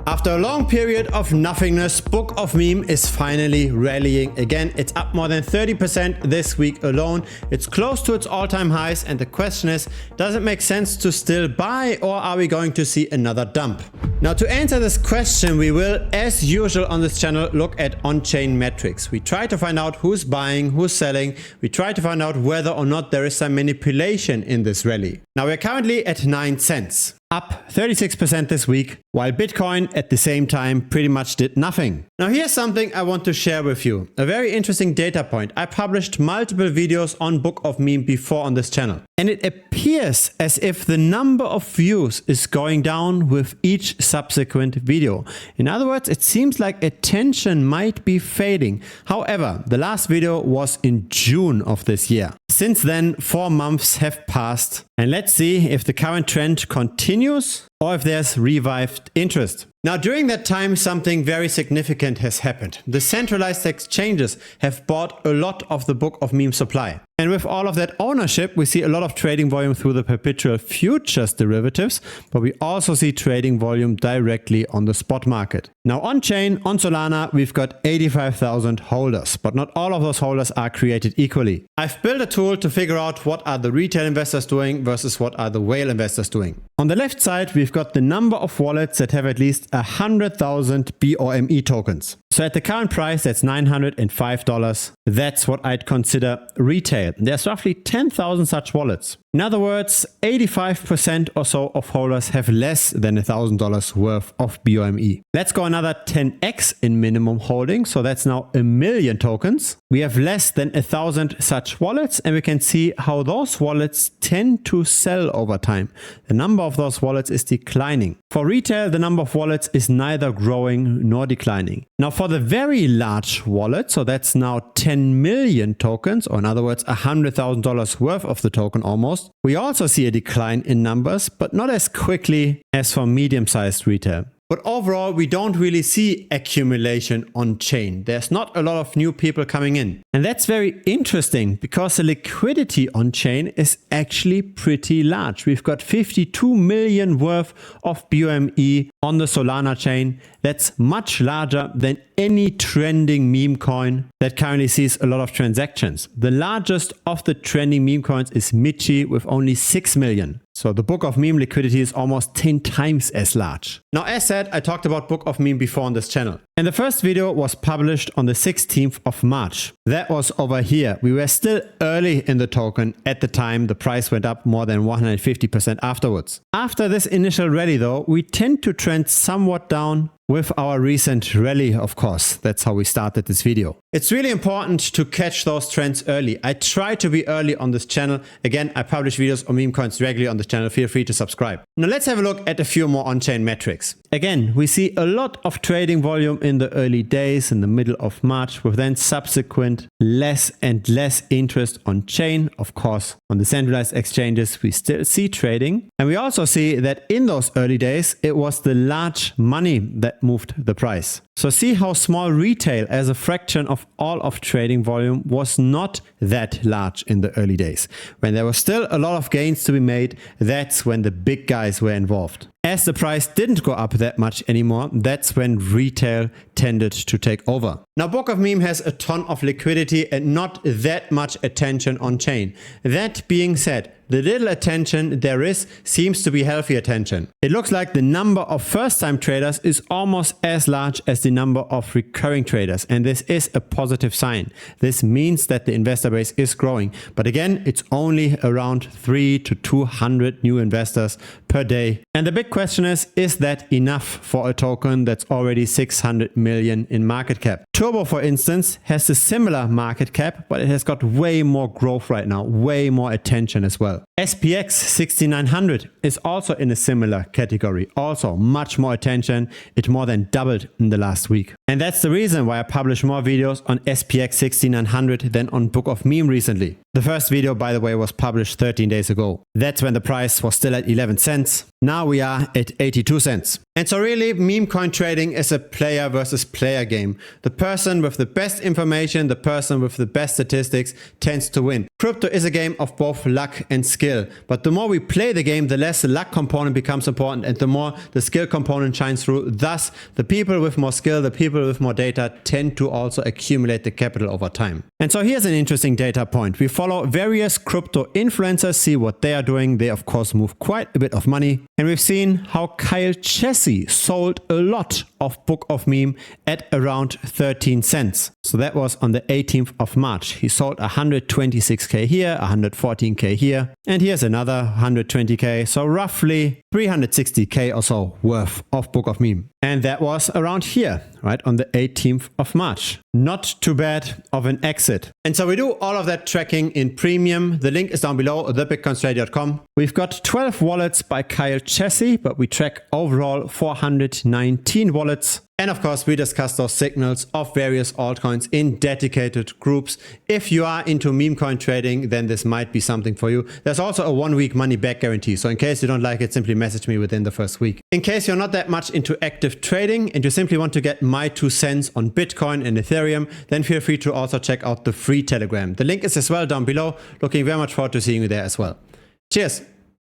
After a long period of nothingness, Book of Meme is finally rallying again. It's up more than 30% this week alone. It's close to its all-time highs, and the question is, does it make sense to still buy, or are we going to see another dump? Now, to answer this question, we will, as usual on this channel, look at on-chain metrics. We try to find out who's buying, who's selling. We try to find out whether or not there is some manipulation in this rally. Now, we're currently at 9 cents. Up 36% this week, while Bitcoin at the same time pretty much did nothing. Now here's something I want to share with you. A very interesting data point. I published multiple videos on Book of Meme before on this channel. And it appears as if the number of views is going down with each subsequent video. In other words, it seems like attention might be fading. However, the last video was in June of this year. Since then, 4 months have passed, and let's see if the current trend continues or if there's revived interest. Now, during that time, something very significant has happened. The centralized exchanges have bought a lot of the Book of Meme supply. And with all of that ownership, we see a lot of trading volume through the perpetual futures derivatives, but we also see trading volume directly on the spot market. Now, on-chain, on Solana, we've got 85,000 holders, but not all of those holders are created equally. I've built a tool to figure out what are the retail investors doing versus what are the whale investors doing. On the left side, we've got the number of wallets that have at least 100,000 Bome tokens. So at the current price, that's $905. That's what I'd consider retail. There's roughly 10,000 such wallets. In other words, 85% or so of holders have less than $1,000 worth of Bome. Let's go another 10x in minimum holding. So that's now 1 million tokens. We have less than 1,000 such wallets, and we can see how those wallets tend to sell over time. The number of those wallets is declining. For retail, the number of wallets is neither growing nor declining. Now for the very large wallet, so that's now 10 million tokens, or in other words, $100,000 worth of the token almost, we also see a decline in numbers, but not as quickly as for medium-sized retail. But overall, we don't really see accumulation on chain. There's not a lot of new people coming in. And that's very interesting because the liquidity on chain is actually pretty large. We've got 52 million worth of Bome on the Solana chain. That's much larger than any trending meme coin that currently sees a lot of transactions. The largest of the trending meme coins is Michi with only 6 million. So the Book of Meme liquidity is almost 10 times as large. Now, as said, I talked about Book of Meme before on this channel. And the first video was published on the 16th of March. That was over here. We were still early in the token at the time. The price went up more than 150% afterwards. After this initial rally though, we tend to trend somewhat down with our recent rally, of course. That's how we started this video. It's really important to catch those trends early. I try to be early on this channel. Again, I publish videos on meme coins regularly on this channel. Feel free to subscribe. Now let's have a look at a few more on-chain metrics. Again, we see a lot of trading volume in the early days, in the middle of March, with then subsequent less and less interest on chain. Of course, on the centralized exchanges, we still see trading. And we also see that in those early days, it was the large money that moved the price. So see how small retail as a fraction of all of trading volume was not that large in the early days. When there was still a lot of gains to be made, that's when the big guys were involved. As the price didn't go up that much anymore, that's when retail tended to take over. Now, Book of Meme has a ton of liquidity and not that much attention on chain. That being said, the little attention there is seems to be healthy attention. It looks like the number of first-time traders is almost as large as the number of recurring traders, and this is a positive sign. This means that the investor base is growing, but again, it's only around 300 to 200 new investors per day. And the big question is that enough for a token that's already 600 million in market cap? Turbo, for instance, has a similar market cap, but it has got way more growth right now, way more attention as well. SPX 6900 is also in a similar category, also much more attention. It more than doubled in the last week. And that's the reason why I publish more videos on SPX 6900 than on Book of Meme recently. The first video, by the way, was published 13 days ago. That's when the price was still at 11 cents. Now we are at 82 cents. And so really, meme coin trading is a player versus player game. The person with the best information, the person with the best statistics tends to win. Crypto is a game of both luck and skill. skill. But the more we play the game, the less the luck component becomes important and the more the skill component shines through. Thus, the people with more skill, the people with more data tend to also accumulate the capital over time. And so here's an interesting data point. We follow various crypto influencers, see what they are doing. They of course move quite a bit of money. And we've seen how Kyle Chessy sold a lot of Book of Meme at around 13 cents. So that was on the 18th of March. He sold 126k here, 114k here, and here's another 120k. So roughly 360k or so worth of Book of Meme. And that was around here, right, on the 18th of March. Not too bad of an exit. And so we do all of that tracking in premium. The link is down below, thebitcoinstrategy.com. We've got 12 wallets by Kyle Chessy, but we track overall 419 wallets. And of course, we discuss those signals of various altcoins in dedicated groups. If you are into meme coin trading, then this might be something for you. There's also a 1-week money back guarantee. So in case you don't like it, simply message me within the first week. In case you're not that much into active trading and you simply want to get my 2 cents on Bitcoin and Ethereum, then feel free to also check out the free Telegram. The link is as well down below. Looking very much forward to seeing you there as well. Cheers.